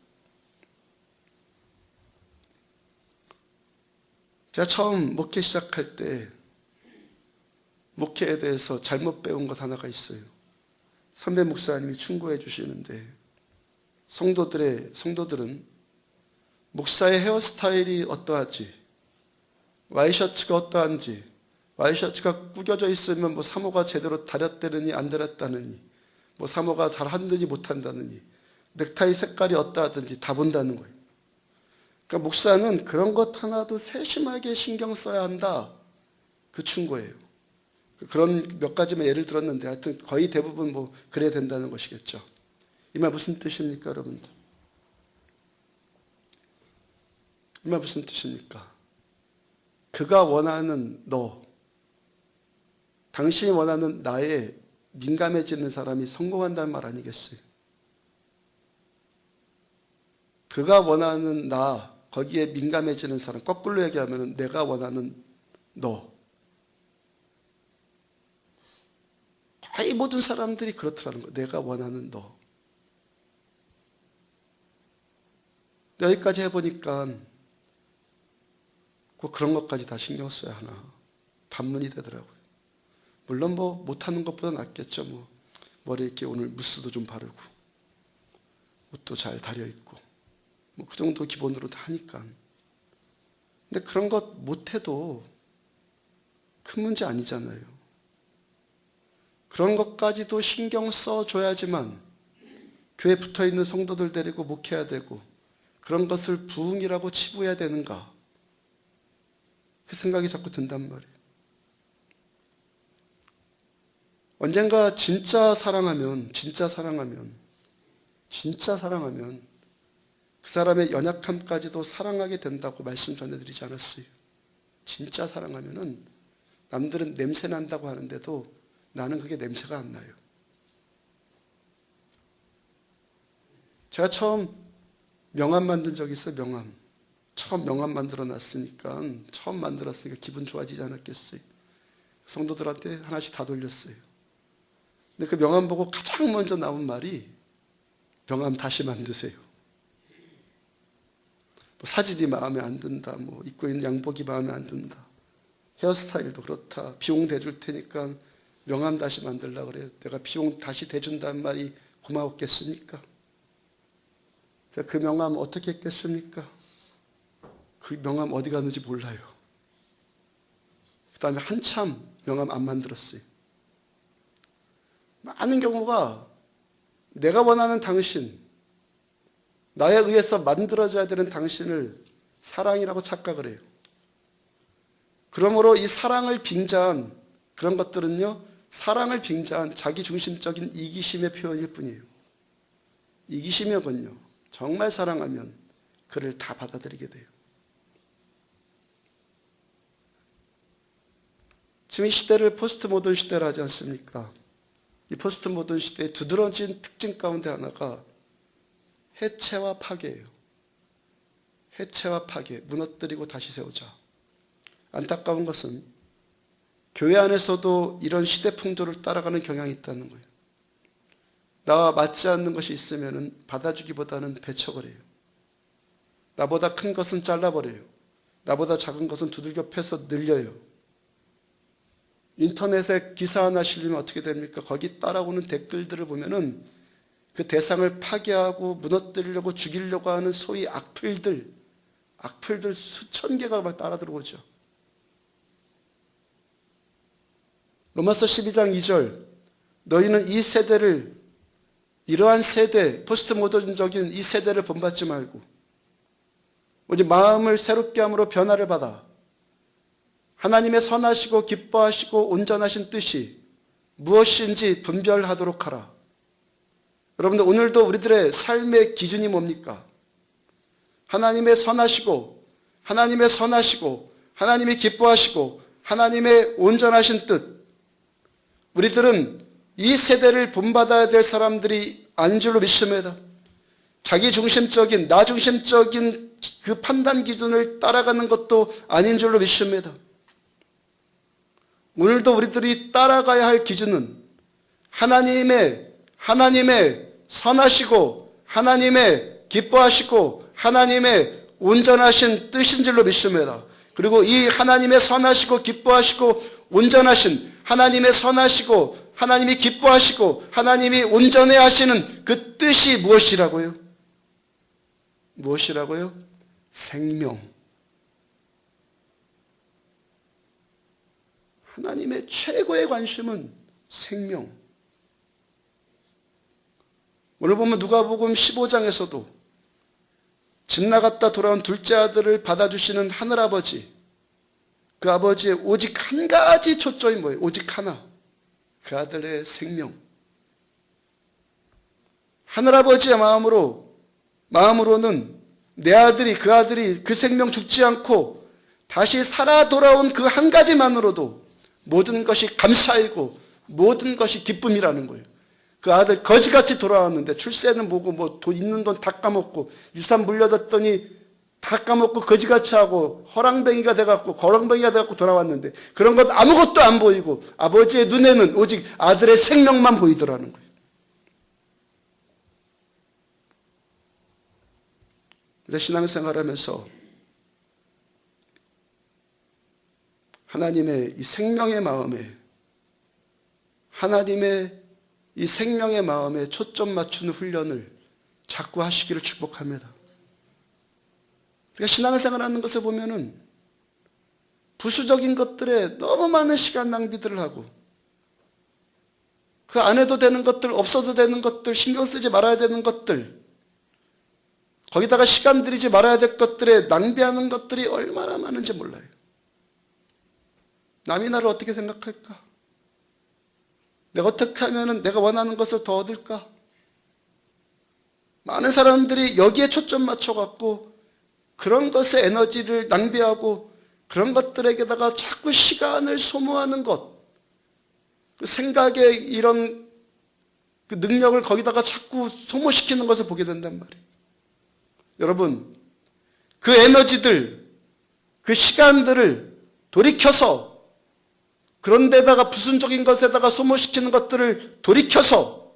제가 처음 목회 시작할 때 목회에 대해서 잘못 배운 것 하나가 있어요. 선배 목사님이 충고해 주시는데, 성도들은 목사의 헤어스타일이 어떠하지, 와이셔츠가 어떠한지, 와이셔츠가 구겨져 있으면 뭐 사모가 제대로 다렸다느니 안 다렸다느니, 뭐 사모가 잘 한다든지 못한다느니, 넥타이 색깔이 어떠하든지 다 본다는 거예요. 그러니까 목사는 그런 것 하나도 세심하게 신경 써야 한다, 그 충고예요. 그런 몇 가지만 예를 들었는데 하여튼 거의 대부분 뭐 그래야 된다는 것이겠죠. 이 말 무슨 뜻입니까, 여러분들? 이 말 무슨 뜻입니까? 그가 원하는 너, 당신이 원하는 나에 민감해지는 사람이 성공한다는 말 아니겠어요? 그가 원하는 나, 거기에 민감해지는 사람, 거꾸로 얘기하면 내가 원하는 너. 거의 모든 사람들이 그렇더라는 거예요. 내가 원하는 너. 여기까지 해보니까 꼭 그런 것까지 다 신경 써야 하나 반문이 되더라고요. 물론 뭐 못하는 것보다 낫겠죠. 뭐 머리 이렇게 오늘 무스도 좀 바르고 옷도 잘 다려입고 뭐 그 정도 기본으로 다 하니까. 근데 그런 것 못해도 큰 문제 아니잖아요. 그런 것까지도 신경 써줘야지만 교회에 붙어있는 성도들 데리고 목회해야 되고 그런 것을 부흥이라고 치부해야 되는가, 그 생각이 자꾸 든단 말이에요. 언젠가 진짜 사랑하면 그 사람의 연약함까지도 사랑하게 된다고 말씀 전해드리지 않았어요. 진짜 사랑하면은 남들은 냄새 난다고 하는데도 나는 그게 냄새가 안 나요. 제가 처음 명함 만든 적이 있어요. 처음 명함 만들었으니까 기분 좋아지지 않았겠어요. 성도들한테 하나씩 다 돌렸어요. 근데 그 명함 보고 가장 먼저 나온 말이 명함 다시 만드세요. 뭐 사진이 마음에 안 든다, 뭐 입고 있는 양복이 마음에 안 든다, 헤어스타일도 그렇다, 비용 대줄 테니까 명함 다시 만들려고 그래요. 내가 비용 다시 대준다는 말이 고마웠겠습니까? 제가 그 명함 어떻게 했겠습니까? 그 명함 어디 갔는지 몰라요. 그 다음에 한참 명함 안 만들었어요. 많은 경우가 내가 원하는 당신, 나에 의해서 만들어져야 되는 당신을 사랑이라고 착각을 해요. 그러므로 이 사랑을 빙자한 그런 것들은요, 사랑을 빙자한 자기중심적인 이기심의 표현일 뿐이에요. 이기심이었군요. 정말 사랑하면 그를 다 받아들이게 돼요. 지금 이 시대를 포스트 모던 시대라 하지 않습니까? 이 포스트 모던 시대의 두드러진 특징 가운데 하나가 해체와 파괴예요. 해체와 파괴, 무너뜨리고 다시 세우자. 안타까운 것은 교회 안에서도 이런 시대 풍조를 따라가는 경향이 있다는 거예요. 나와 맞지 않는 것이 있으면 받아주기보다는 배척을 해요. 나보다 큰 것은 잘라버려요. 나보다 작은 것은 두들겨 패서 늘려요. 인터넷에 기사 하나 실리면 어떻게 됩니까? 거기 따라오는 댓글들을 보면은 그 대상을 파괴하고 무너뜨리려고 죽이려고 하는 소위 악플들 수천 개가 막 따라 들어오죠. 로마서 12장 2절, 너희는 이 세대를, 이러한 세대, 포스트 모던적인 이 세대를 본받지 말고 오직 마음을 새롭게 함으로 변화를 받아 하나님의 선하시고 기뻐하시고 온전하신 뜻이 무엇인지 분별하도록 하라. 여러분들, 오늘도 우리들의 삶의 기준이 뭡니까? 하나님의 선하시고 하나님이 기뻐하시고 하나님의 온전하신 뜻. 우리들은 이 세대를 본받아야 될 사람들이 아닌 줄로 믿습니다. 자기중심적인, 나중심적인 그 판단 기준을 따라가는 것도 아닌 줄로 믿습니다. 오늘도 우리들이 따라가야 할 기준은 하나님의 선하시고 하나님의 기뻐하시고 하나님의 온전하신 뜻인 줄로 믿습니다. 그리고 이 하나님의 선하시고 기뻐하시고 온전하신, 하나님의 선하시고 하나님이 기뻐하시고 하나님이 온전해 하시는 그 뜻이 무엇이라고요? 생명. 하나님의 최고의 관심은 생명. 오늘 보면 누가복음 15장에서도 집 나갔다 돌아온 둘째 아들을 받아주시는 하늘아버지, 그 아버지의 오직 한 가지 초점이 뭐예요? 오직 하나, 그 아들의 생명. 하늘아버지의 마음으로는 내 아들이 그 생명 죽지 않고 다시 살아 돌아온 그 한 가지만으로도 모든 것이 감사이고 모든 것이 기쁨이라는 거예요. 그 아들 거지같이 돌아왔는데 출세는 뭐고 뭐 돈 있는 돈 다 까먹고 유산 물려줬더니 다 까먹고 거지같이 하고 허랑뱅이가 돼갖고 거렁뱅이가 돼갖고 돌아왔는데 그런 것 아무것도 안 보이고 아버지의 눈에는 오직 아들의 생명만 보이더라는 거예요. 그래서 신앙생활하면서 하나님의 이 생명의 마음에 초점 맞추는 훈련을 자꾸 하시기를 축복합니다. 우리가 신앙생활하는 것을 보면은 부수적인 것들에 너무 많은 시간 낭비들을 하고 그 안 해도 되는 것들, 없어도 되는 것들, 신경 쓰지 말아야 되는 것들, 거기다가 시간 들이지 말아야 될 것들에 낭비하는 것들이 얼마나 많은지 몰라요. 남이 나를 어떻게 생각할까? 내가 어떻게 하면 내가 원하는 것을 더 얻을까? 많은 사람들이 여기에 초점 맞춰갖고 그런 것에 에너지를 낭비하고 그런 것들에게다가 자꾸 시간을 소모하는 것, 그 생각의 이런 그 능력을 거기다가 자꾸 소모시키는 것을 보게 된단 말이에요. 여러분, 그 에너지들, 그 시간들을 돌이켜서 그런 데다가 부순적인 것에다가 소모시키는 것들을 돌이켜서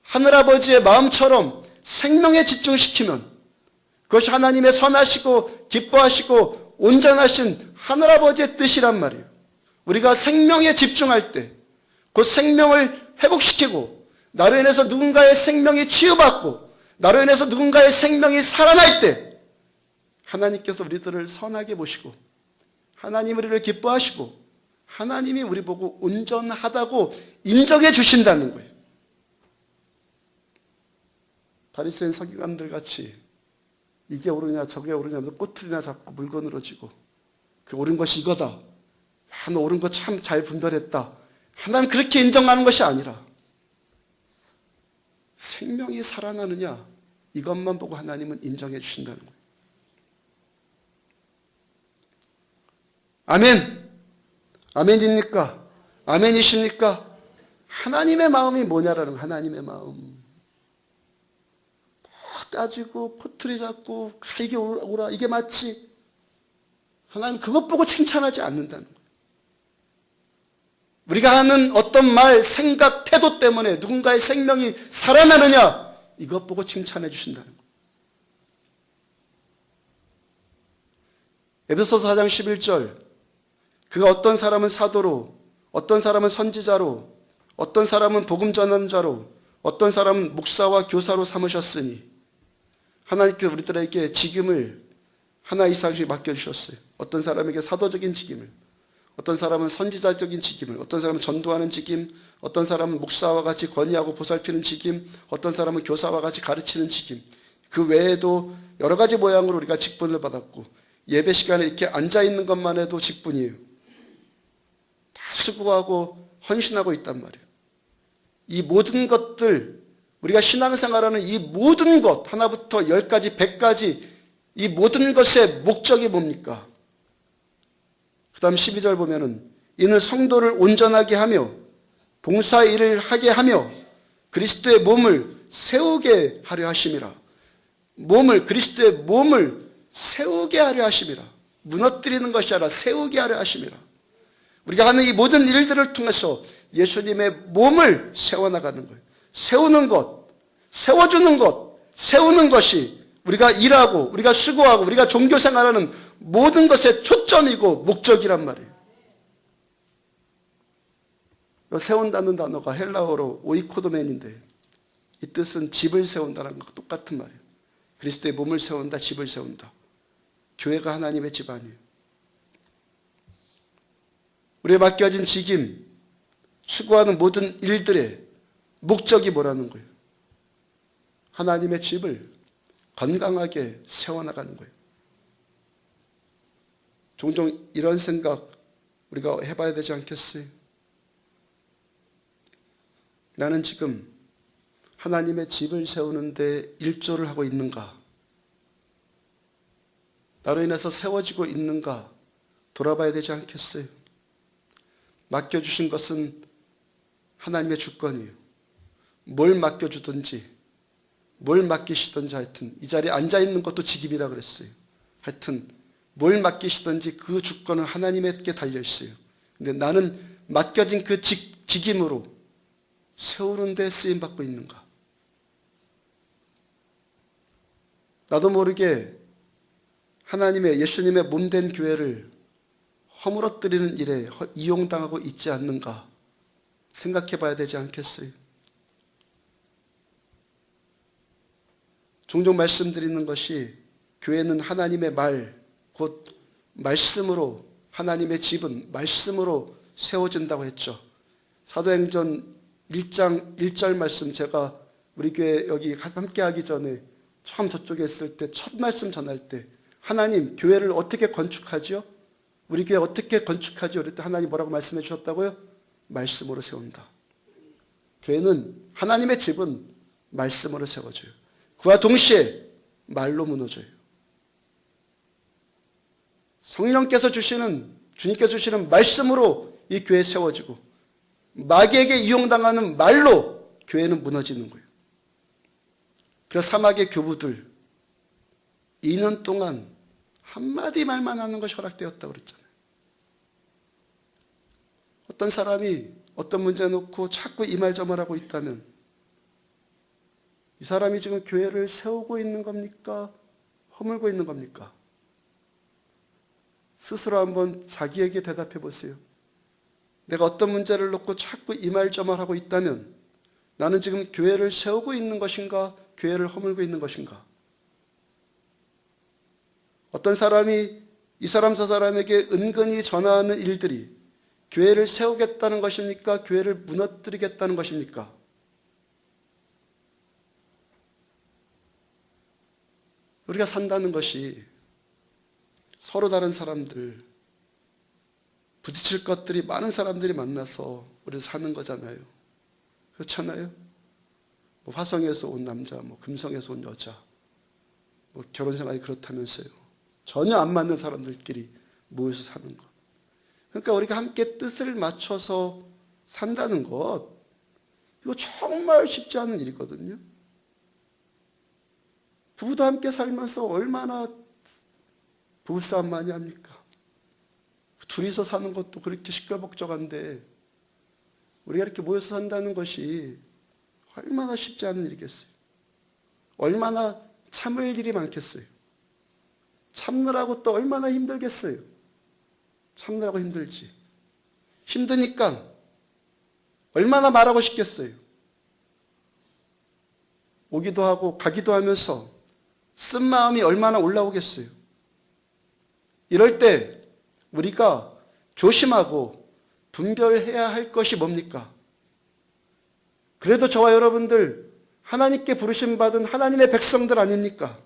하늘아버지의 마음처럼 생명에 집중시키면 그것이 하나님의 선하시고 기뻐하시고 온전하신 하늘아버지의 뜻이란 말이에요. 우리가 생명에 집중할 때 그 생명을 회복시키고 나로 인해서 누군가의 생명이 치유받고 나로 인해서 누군가의 생명이 살아날 때 하나님께서 우리들을 선하게 보시고 하나님 우리를 기뻐하시고 하나님이 우리 보고 온전하다고 인정해 주신다는 거예요. 바리새인 서기관들 같이 이게 옳으냐 저게 옳으냐 하면서 꼬투리나 잡고 물건으로 쥐고 그 옳은 것이 이거다. 너 옳은 거 참 잘 분별했다. 하나님 그렇게 인정하는 것이 아니라 생명이 살아나느냐 이것만 보고 하나님은 인정해 주신다는 거예요. 아멘. 아멘입니까? 아멘이십니까? 하나님의 마음이 뭐냐라는 거예요. 하나님의 마음. 따지고 포트리 잡고 이게 오라 이게 맞지. 하나님 그것 보고 칭찬하지 않는다는 거예요. 우리가 하는 어떤 말, 생각, 태도 때문에 누군가의 생명이 살아나느냐 이것 보고 칭찬해 주신다는 거예요. 에베소서 4장 11절 그가 어떤 사람은 사도로 어떤 사람은 선지자로 어떤 사람은 복음 전환자로 어떤 사람은 목사와 교사로 삼으셨으니 하나님께서 우리들에게 직임을 하나 이상씩 맡겨주셨어요. 어떤 사람에게 사도적인 직임을, 어떤 사람은 선지자적인 직임을, 어떤 사람은 전도하는 직임, 어떤 사람은 목사와 같이 권위하고 보살피는 직임, 어떤 사람은 교사와 같이 가르치는 직임. 그 외에도 여러 가지 모양으로 우리가 직분을 받았고 예배 시간에 이렇게 앉아있는 것만 해도 직분이에요. 다 수고하고 헌신하고 있단 말이에요. 이 모든 것들 우리가 신앙생활하는 이 모든 것 하나부터 10가지 100가지 이 모든 것의 목적이 뭡니까? 그 다음 12절 보면은 이는 성도를 온전하게 하며 봉사의 일을 하게 하며 그리스도의 몸을 세우게 하려 하심이라. 그리스도의 몸을 세우게 하려 하심이라. 무너뜨리는 것이 아니라 세우게 하려 하심이라. 우리가 하는 이 모든 일들을 통해서 예수님의 몸을 세워나가는 거예요. 세우는 것, 세워주는 것, 세우는 것이 우리가 일하고 우리가 수고하고 우리가 종교생활하는 모든 것의 초점이고 목적이란 말이에요. 세운다는 단어가 헬라어로 오이코도멘인데 이 뜻은 집을 세운다는 것과 똑같은 말이에요. 그리스도의 몸을 세운다, 집을 세운다. 교회가 하나님의 집 아니에요. 우리에 맡겨진 직임, 수고하는 모든 일들의 목적이 뭐라는 거예요? 하나님의 집을 건강하게 세워나가는 거예요. 종종 이런 생각 우리가 해봐야 되지 않겠어요? 나는 지금 하나님의 집을 세우는데 일조를 하고 있는가? 나로 인해서 세워지고 있는가? 돌아봐야 되지 않겠어요? 맡겨주신 것은 하나님의 주권이에요. 뭘 맡겨주든지, 뭘 맡기시든지 하여튼 이 자리에 앉아있는 것도 직임이라 그랬어요. 하여튼 뭘 맡기시든지 그 주권은 하나님에게 달려있어요. 근데 나는 맡겨진 그 직임으로 세우는 데 쓰임받고 있는가? 나도 모르게 하나님의 예수님의 몸된 교회를 허물어뜨리는 일에 이용당하고 있지 않는가 생각해 봐야 되지 않겠어요? 종종 말씀드리는 것이 교회는 하나님의 말, 곧 말씀으로, 하나님의 집은 말씀으로 세워진다고 했죠. 사도행전 1장 1절 말씀, 제가 우리 교회 여기 함께 하기 전에 처음 저쪽에 있을 때 첫 말씀 전할 때 하나님 교회를 어떻게 건축하죠? 우리 교회 어떻게 건축하죠? 그럴 때 하나님 뭐라고 말씀해 주셨다고요? 말씀으로 세운다. 교회는 하나님의 집은 말씀으로 세워져요. 그와 동시에 말로 무너져요. 성령께서 주시는, 주님께서 주시는 말씀으로 이 교회 세워지고 마귀에게 이용당하는 말로 교회는 무너지는 거예요. 그래서 사막의 교부들 2년 동안 한마디 말만 하는 것이 허락되었다고 그랬잖아요. 어떤 사람이 어떤 문제 놓고 자꾸 이 말 저 말 하고 있다면 이 사람이 지금 교회를 세우고 있는 겁니까? 허물고 있는 겁니까? 스스로 한번 자기에게 대답해 보세요. 내가 어떤 문제를 놓고 자꾸 이 말 저 말 하고 있다면 나는 지금 교회를 세우고 있는 것인가? 교회를 허물고 있는 것인가? 어떤 사람이 이 사람 저 사람에게 은근히 전하는 일들이 교회를 세우겠다는 것입니까? 교회를 무너뜨리겠다는 것입니까? 우리가 산다는 것이 서로 다른 사람들, 부딪힐 것들이 많은 사람들이 만나서 우리 사는 거잖아요. 그렇잖아요? 뭐 화성에서 온 남자, 뭐 금성에서 온 여자, 뭐 결혼 생활이 그렇다면서요. 전혀 안 맞는 사람들끼리 모여서 사는 것. 그러니까 우리가 함께 뜻을 맞춰서 산다는 것, 이거 정말 쉽지 않은 일이거든요. 부부도 함께 살면서 얼마나 부부싸움 많이 합니까? 둘이서 사는 것도 그렇게 시끌벅적한데 우리가 이렇게 모여서 산다는 것이 얼마나 쉽지 않은 일이겠어요? 얼마나 참을 일이 많겠어요? 참느라고 또 얼마나 힘들겠어요? 참느라고 힘들지. 힘드니까 얼마나 말하고 싶겠어요? 오기도 하고 가기도 하면서 쓴 마음이 얼마나 올라오겠어요? 이럴 때 우리가 조심하고 분별해야 할 것이 뭡니까? 그래도 저와 여러분들 하나님께 부르심 받은 하나님의 백성들 아닙니까?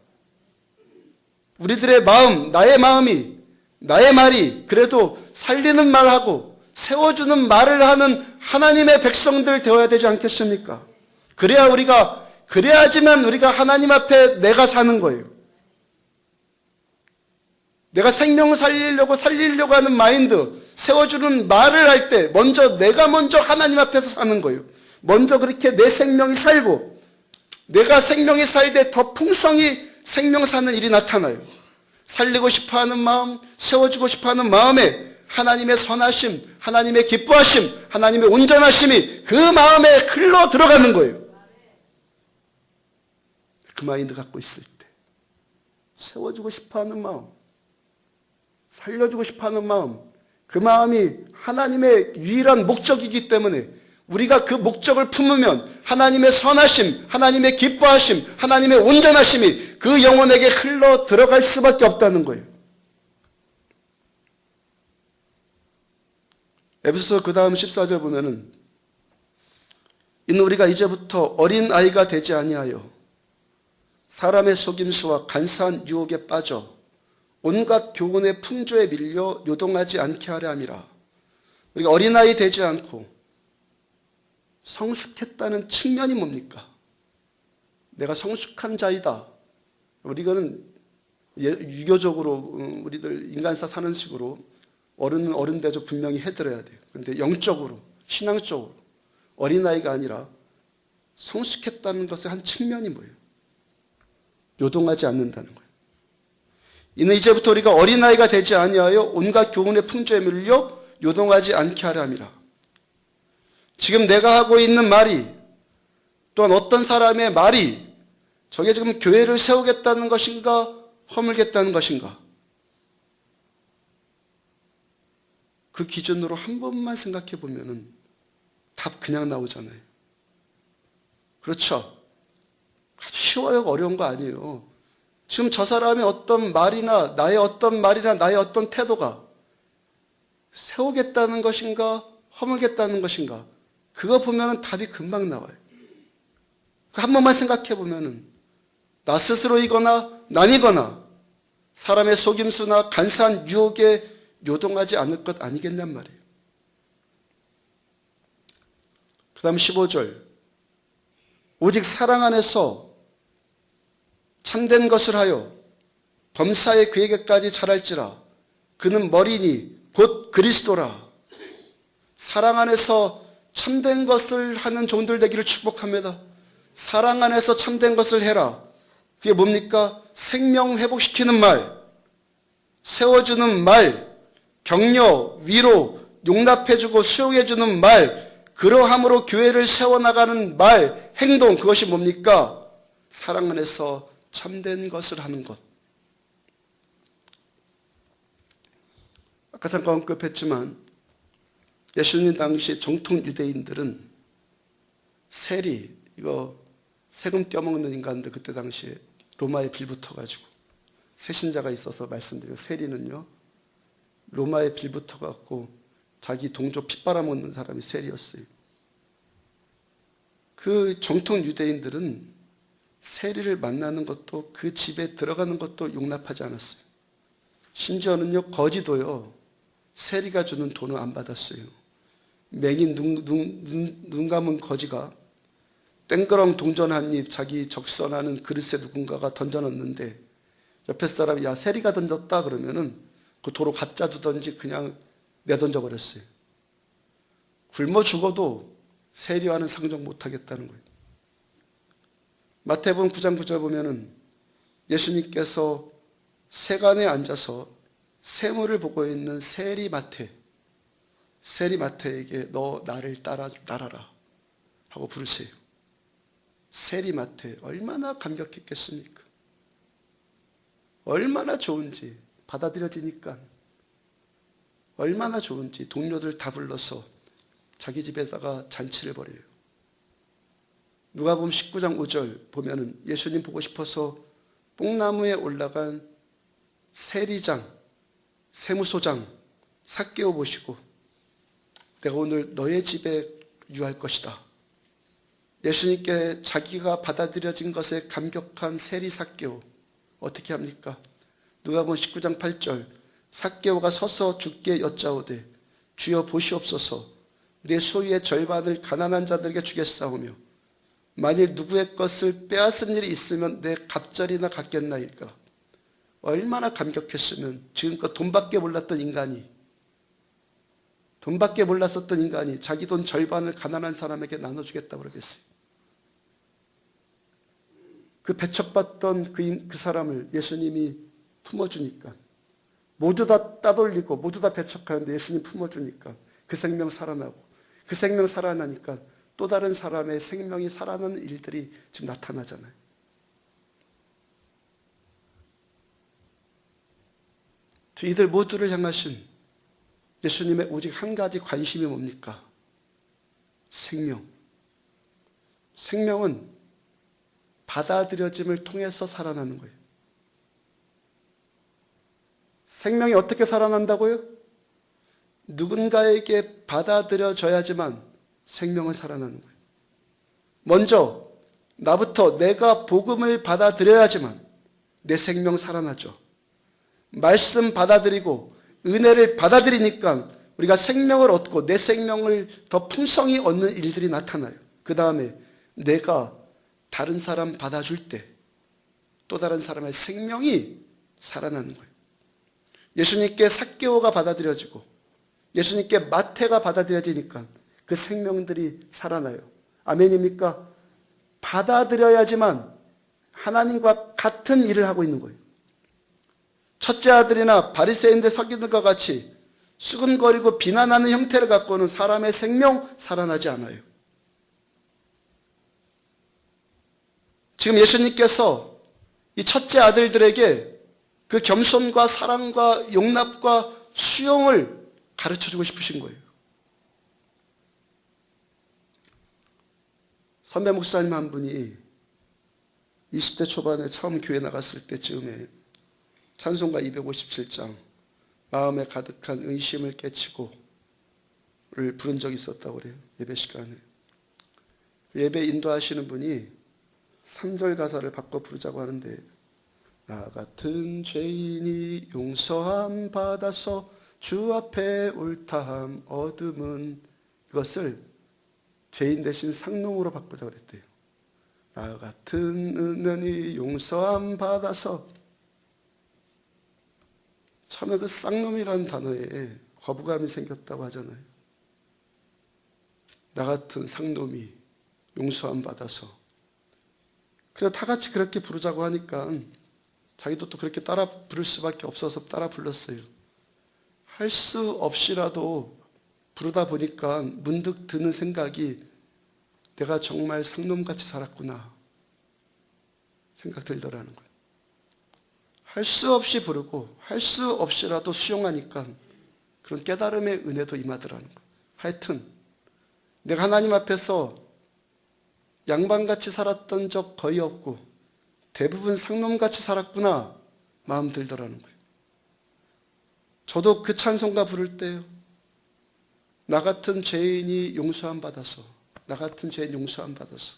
우리들의 마음, 나의 마음이, 나의 말이 그래도 살리는 말하고 세워주는 말을 하는 하나님의 백성들 되어야 되지 않겠습니까? 그래야지만 우리가 하나님 앞에 내가 사는 거예요. 내가 생명을 살리려고 하는 마인드, 세워주는 말을 할 때 내가 먼저 하나님 앞에서 사는 거예요. 먼저 그렇게 내 생명이 살고 내가 생명이 살되 더 풍성히 생명 사는 일이 나타나요. 살리고 싶어하는 마음, 세워주고 싶어하는 마음에 하나님의 선하심, 하나님의 기뻐하심, 하나님의 온전하심이 그 마음에 흘러 들어가는 거예요. 그 마인드 갖고 있을 때 세워주고 싶어하는 마음, 살려주고 싶어하는 마음, 그 마음이 하나님의 유일한 목적이기 때문에 우리가 그 목적을 품으면 하나님의 선하심, 하나님의 기뻐하심, 하나님의 온전하심이 그 영혼에게 흘러 들어갈 수밖에 없다는 거예요. 에베소서 그 다음 14절 보면은 이는 우리가 이제부터 어린아이가 되지 아니하여 사람의 속임수와 간사한 유혹에 빠져 온갖 교훈의 풍조에 밀려 요동하지 않게 하려 함이라. 우리가 어린아이 되지 않고 성숙했다는 측면이 뭡니까? 내가 성숙한 자이다. 우리는 유교적으로 우리들 인간사 사는 식으로 어른은 어른 대접 분명히 해드려야 돼요. 그런데 영적으로, 신앙적으로 어린아이가 아니라 성숙했다는 것의 한 측면이 뭐예요? 요동하지 않는다는 거예요. 이는 이제부터 우리가 어린아이가 되지 아니하여 온갖 교훈의 풍조에 밀려 요동하지 않게 하려 함이라. 지금 내가 하고 있는 말이, 또한 어떤 사람의 말이 저게 지금 교회를 세우겠다는 것인가, 허물겠다는 것인가? 그 기준으로 한 번만 생각해 보면은 답 그냥 나오잖아요. 그렇죠? 아주 쉬워요. 어려운 거 아니에요. 지금 저 사람의 어떤 말이나 나의 어떤 말이나 나의 어떤 태도가 세우겠다는 것인가, 허물겠다는 것인가? 그거 보면은 답이 금방 나와요. 한 번만 생각해 보면은 나 스스로이거나 남이거나 사람의 속임수나 간사한 유혹에 요동하지 않을 것 아니겠냔 말이에요. 그 다음 15절. 오직 사랑 안에서 참된 것을 하여 범사에 그에게까지 자랄지라. 그는 머리니 곧 그리스도라. 사랑 안에서 참된 것을 하는 종들 되기를 축복합니다. 사랑 안에서 참된 것을 해라. 그게 뭡니까? 생명 회복시키는 말, 세워주는 말, 격려, 위로, 용납해주고 수용해주는 말, 그러함으로 교회를 세워나가는 말, 행동, 그것이 뭡니까? 사랑 안에서 참된 것을 하는 것. 아까 잠깐 언급했지만 예수님 당시 정통 유대인들은 세리, 이거 세금 떼어먹는 인간들, 그때 당시에 로마에 빌붙어가지고 세신자가 있어서 말씀드려요. 세리는요, 로마에 빌붙어갖고 자기 동족 피 빨아먹는 사람이 세리였어요. 그 정통 유대인들은 세리를 만나는 것도 그 집에 들어가는 것도 용납하지 않았어요. 심지어는요, 거지도요, 세리가 주는 돈을 안 받았어요. 맹인 눈 감은 거지가 땡그랑 동전 한 입 자기 적선하는 그릇에 누군가가 던져놨는데 옆에 사람이 야 세리가 던졌다 그러면은 그 도로 갖다 주던지 그냥 내던져 버렸어요. 굶어 죽어도 세리와는 상종 못하겠다는 거예요. 마태복음 9장 9절 보면은 예수님께서 세간에 앉아서 세물을 보고 있는 세리마태에게 너 나를 따라라 하고 부르세요. 세리마태 얼마나 감격했겠습니까? 얼마나 좋은지, 받아들여지니까 얼마나 좋은지 동료들 다 불러서 자기 집에다가 잔치를 벌여요. 누가복음 19장 5절 보면은 예수님 보고 싶어서 뽕나무에 올라간 세리장, 세무소장 삭개오 보시고 내가 오늘 너의 집에 유할 것이다. 예수님께 자기가 받아들여진 것에 감격한 세리 삭개오 어떻게 합니까? 누가복음 19장 8절 삭개오가 서서 주께 여짜오되 주여 보시옵소서 내 소유의 절반을 가난한 자들에게 주겠사오며 만일 누구의 것을 빼앗은 일이 있으면 내 갑절이나 갖겠나이까. 얼마나 감격했으면 지금껏 돈밖에 몰랐던 인간이, 돈밖에 몰랐었던 인간이 자기 돈 절반을 가난한 사람에게 나눠주겠다고 그러겠어요. 그 배척받던 그 사람을 예수님이 품어주니까 모두 다 따돌리고 모두 다 배척하는데 예수님 품어주니까 그 생명 살아나고 그 생명 살아나니까 또 다른 사람의 생명이 살아나는 일들이 지금 나타나잖아요. 이들 모두를 향하신 예수님의 오직 한 가지 관심이 뭡니까? 생명. 생명은 받아들여짐을 통해서 살아나는 거예요. 생명이 어떻게 살아난다고요? 누군가에게 받아들여져야지만 생명은 살아나는 거예요. 먼저 나부터 내가 복음을 받아들여야지만 내 생명 살아나죠. 말씀 받아들이고 은혜를 받아들이니까 우리가 생명을 얻고 내 생명을 더 풍성히 얻는 일들이 나타나요. 그 다음에 내가 다른 사람 받아줄 때 또 다른 사람의 생명이 살아나는 거예요. 예수님께 삭개오가 받아들여지고 예수님께 마태가 받아들여지니까 그 생명들이 살아나요. 아멘입니까? 받아들여야지만 하나님과 같은 일을 하고 있는 거예요. 첫째 아들이나 바리새인들 서기들과 같이 수근거리고 비난하는 형태를 갖고는 사람의 생명 살아나지 않아요. 지금 예수님께서 이 첫째 아들들에게 그 겸손과 사랑과 용납과 수용을 가르쳐주고 싶으신 거예요. 선배 목사님 한 분이 20대 초반에 처음 교회 나갔을 때쯤에 찬송가 257장 마음에 가득한 의심을 깨치고를 부른 적이 있었다고 그래요. 예배 시간에. 예배 인도하시는 분이 3절 가사를 바꿔 부르자고 하는데 나 같은 죄인이 용서함 받아서 주 앞에 옳다함 얻음은 이것을 죄인 대신 상놈으로 바꾸자 그랬대요. 나 같은 은연이 용서함 받아서 처음에 그 쌍놈이라는 단어에 거부감이 생겼다고 하잖아요. 나 같은 상놈이 용서함 받아서. 그래서 다 같이 그렇게 부르자고 하니까 자기도 또 그렇게 따라 부를 수밖에 없어서 따라 불렀어요. 할 수 없이라도 부르다 보니까 문득 드는 생각이 내가 정말 상놈같이 살았구나 생각 들더라는 거예요. 할 수 없이 부르고 할 수 없이라도 수용하니까 그런 깨달음의 은혜도 임하더라는 거예요. 하여튼 내가 하나님 앞에서 양반같이 살았던 적 거의 없고 대부분 상놈같이 살았구나 마음 들더라는 거예요. 저도 그 찬송가 부를 때요. 나 같은 죄인이 용서함 받아서 나 같은 죄인 용서함 받아서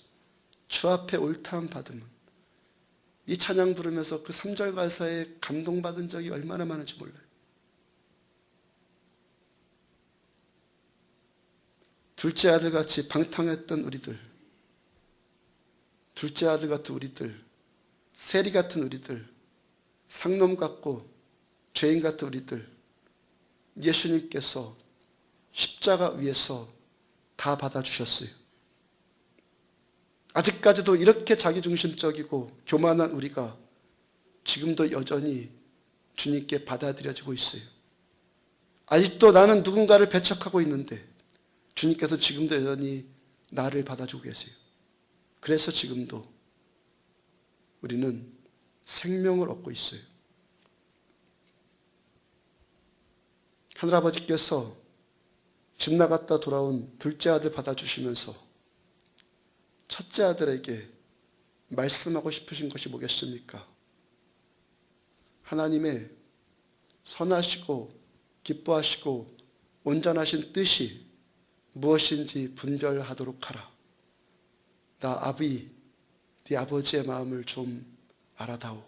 주 앞에 옳다함 받으면 이 찬양 부르면서 그 3절 가사에 감동받은 적이 얼마나 많은지 몰라요. 둘째 아들같이 방탕했던 우리들, 둘째 아들 같은 우리들, 세리 같은 우리들, 상놈 같고 죄인 같은 우리들, 예수님께서 십자가 위에서 다 받아주셨어요. 아직까지도 이렇게 자기중심적이고 교만한 우리가 지금도 여전히 주님께 받아들여지고 있어요. 아직도 나는 누군가를 배척하고 있는데 주님께서 지금도 여전히 나를 받아주고 계세요. 그래서 지금도 우리는 생명을 얻고 있어요. 하늘아버지께서 집 나갔다 돌아온 둘째 아들 받아주시면서 첫째 아들에게 말씀하고 싶으신 것이 뭐겠습니까? 하나님의 선하시고 기뻐하시고 온전하신 뜻이 무엇인지 분별하도록 하라. 나 네 아버지의 마음을 좀 알아다오.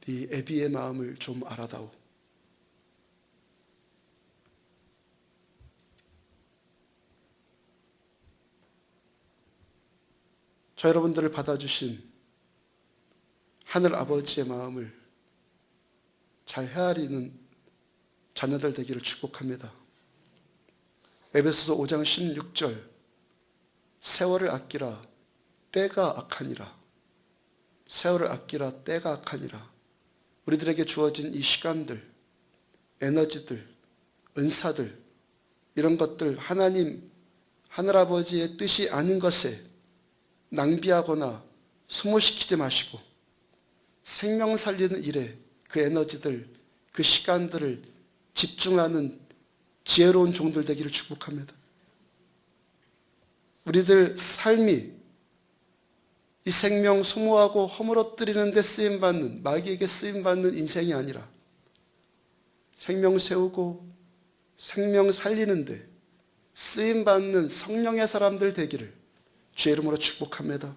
네 애비의 마음을 좀 알아다오. 저 여러분들을 받아주신 하늘 아버지의 마음을 잘 헤아리는 자녀들 되기를 축복합니다. 에베소서 5장 16절 세월을 아끼라 때가 악하니라. 세월을 아끼라 때가 악하니라. 우리들에게 주어진 이 시간들, 에너지들, 은사들 이런 것들 하나님 하늘아버지의 뜻이 아닌 것에 낭비하거나 소모시키지 마시고 생명 살리는 일에 그 에너지들, 그 시간들을 집중하는 지혜로운 종들 되기를 축복합니다. 우리들 삶이 이 생명 소모하고 허물어뜨리는 데 쓰임받는, 마귀에게 쓰임받는 인생이 아니라 생명 세우고 생명 살리는데 쓰임받는 성령의 사람들 되기를 주의 이름으로 축복합니다.